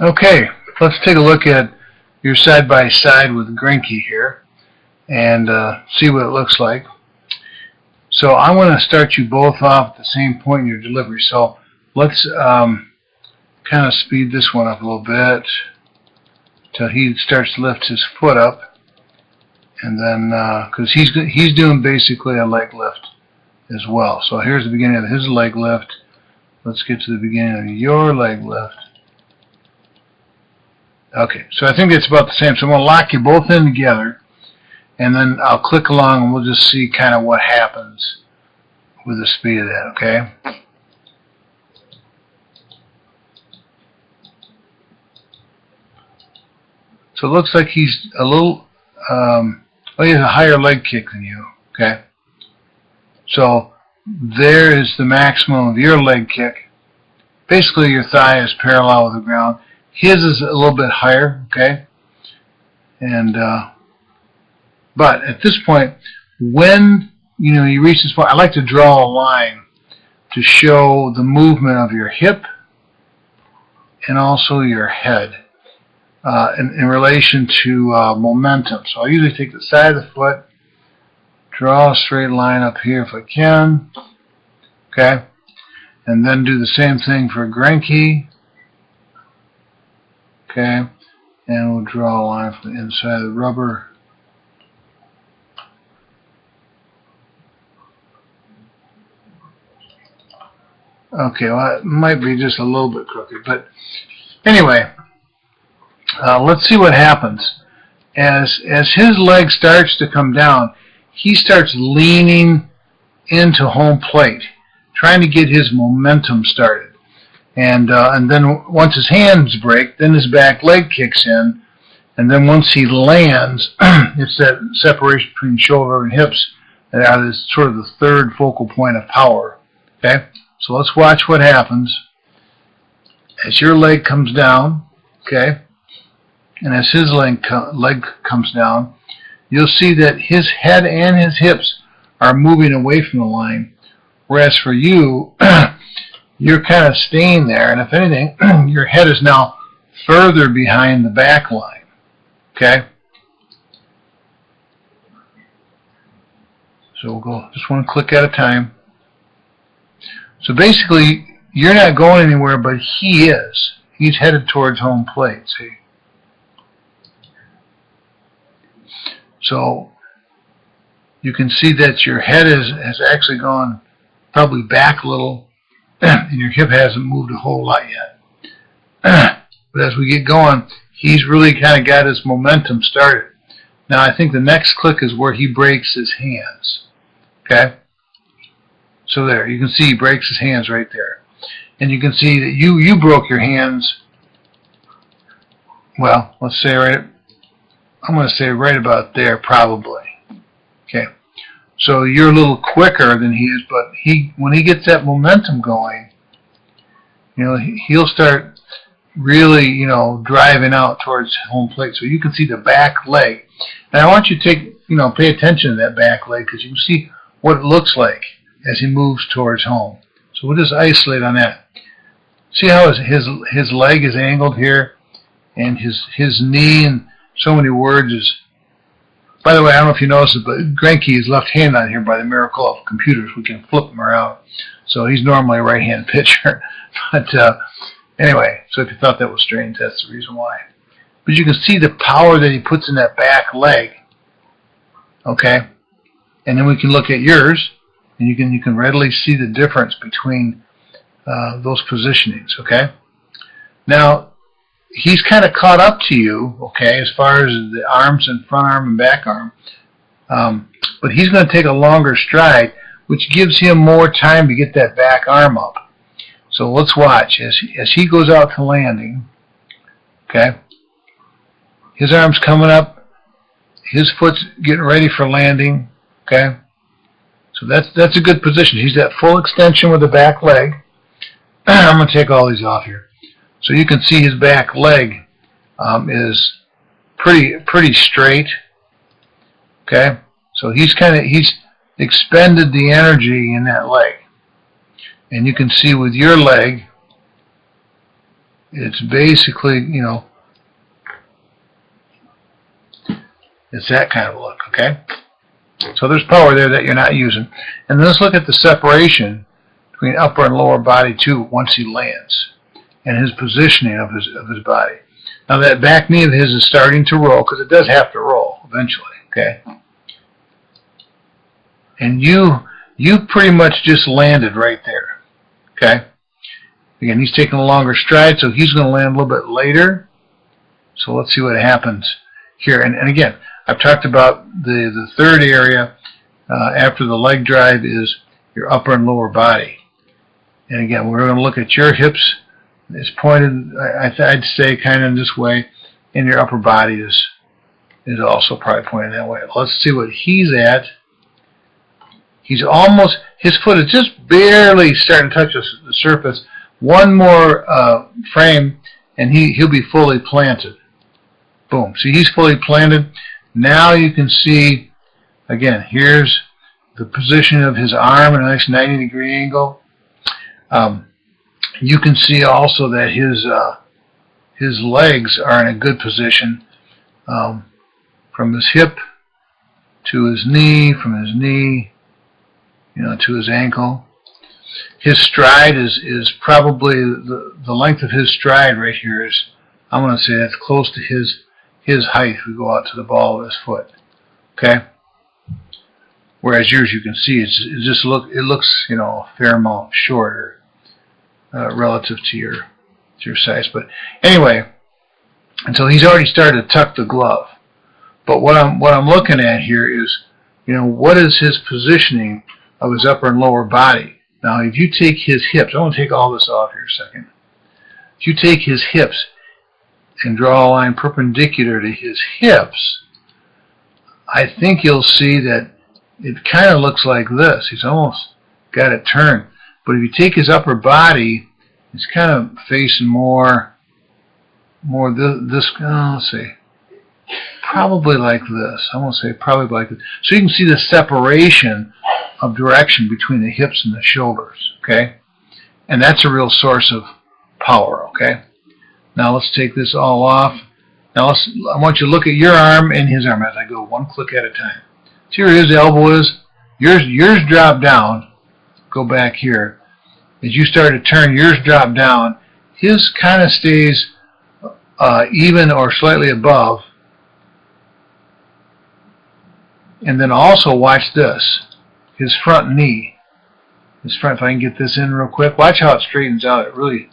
Okay, let's take a look at your side-by-side with Greinke here and see what it looks like. So I want to start you both off at the same point in your delivery. So let's kind of speed this one up a little bit till he starts to lift his foot up, and then because he's doing basically a leg lift as well. So here's the beginning of his leg lift. Let's get to the beginning of your leg lift. Okay, so I think it's about the same. So I'm going to lock you both in together, and then I'll click along and we'll just see kind of what happens with the speed of that, okay? So it looks like he's a little, well, he has a higher leg kick than you, okay? So there is the maximum of your leg kick. Basically your thigh is parallel with the ground. His is a little bit higher, okay? And but at this point, when you reach this point, I like to draw a line to show the movement of your hip and also your head in relation to momentum. So I usually take the side of the foot, draw a straight line up here if I can, okay? And then do the same thing for Greinke. Okay, and we'll draw a line from the inside of the rubber. Okay, well, it might be just a little bit crooked, but anyway, let's see what happens. As his leg starts to come down, he starts leaning into home plate, trying to get his momentum started. And then once his hands break, then his back leg kicks in, and then once he lands, it's that separation between shoulder and hips that is sort of the third focal point of power. Okay, so let's watch what happens as your leg comes down. Okay, and as his leg comes down, you'll see that his head and his hips are moving away from the line, whereas for you, you're kind of staying there, and if anything, your head is now further behind the back line. Okay? So we'll go just one click at a time. So basically, you're not going anywhere, but he is. He's headed towards home plate, see? So you can see that your head has actually gone probably back a little, and your hip hasn't moved a whole lot yet. But as we get going, he's really kind of got his momentum started. Now I think the next click is where he breaks his hands. Okay? So there, you can see he breaks his hands right there. And you can see that you broke your hands, well, let's say I'm going to say right about there probably. Okay. So you're a little quicker than he is, but when he gets that momentum going, he'll start really, driving out towards home plate. So you can see the back leg. And I want you to pay attention to that back leg, because you can see what it looks like as he moves towards home. So we'll just isolate on that. See how his leg is angled here, and his knee, in so many words, is. By the way, I don't know if you noticed it, but Greinke is left-handed on here by the miracle of computers. We can flip him around. So he's normally a right-hand pitcher. But anyway, so if you thought that was strange, that's the reason why. But you can see the power that he puts in that back leg. Okay? And then we can look at yours, and you can readily see the difference between those positionings. Okay? Now, he's kind of caught up to you, okay, as far as the arms and front arm and back arm. But he's going to take a longer stride, which gives him more time to get that back arm up. So let's watch. As he goes out to landing, okay, his arm's coming up, his foot's getting ready for landing, okay. So that's a good position. He's at full extension with the back leg. I'm going to take all these off here. So you can see his back leg is pretty straight. Okay, so he's expended the energy in that leg, and you can see with your leg, It's basically, you know, it's that kind of look, okay? So there's power there that you're not using. And then let's look at the separation between upper and lower body too once he lands, and his positioning of his body. Now that back knee of his is starting to roll, because it does have to roll eventually, okay? And you pretty much just landed right there, okay? Again, he's taking a longer stride, so he's going to land a little bit later. So let's see what happens here. And again, I've talked about the third area after the leg drive is your upper and lower body. And again, we're going to look at your hips. It's pointed, I'd say, kind of this way, and your upper body is also probably pointed that way. Let's see what he's at. He's almost, his foot is just barely starting to touch the surface. One more frame, and he'll be fully planted. Boom. See, he's fully planted. Now you can see, again, here's the position of his arm at a nice 90-degree angle. You can see also that his legs are in a good position, from his hip to his knee, from his knee, you know, to his ankle. His stride is probably the length of his stride right here is, I'm going to say that's close to his height if we go out to the ball of his foot. Okay? Whereas yours, you can see, it looks, you know, a fair amount shorter relative to your size. But anyway, and so he's already started to tuck the glove. But what I'm looking at here is, you know, what is his positioning of his upper and lower body? Now, if you take his hips, I want to take all this off here a second. If you take his hips and draw a line perpendicular to his hips, I think you'll see that it kind of looks like this. He's almost got it turned. But if you take his upper body, it's kind of facing more this, let's see, probably like this. I won't say probably like this. So you can see the separation of direction between the hips and the shoulders, okay? And that's a real source of power, okay? Now let's take this all off. Now I want you to look at your arm and his arm as I go one click at a time. See where his elbow is? Yours drop down. Go back here. As you start to turn, yours drop down. His kind of stays even or slightly above. And then also watch this. His front knee. His front, if I can get this in real quick. Watch how it straightens out. It really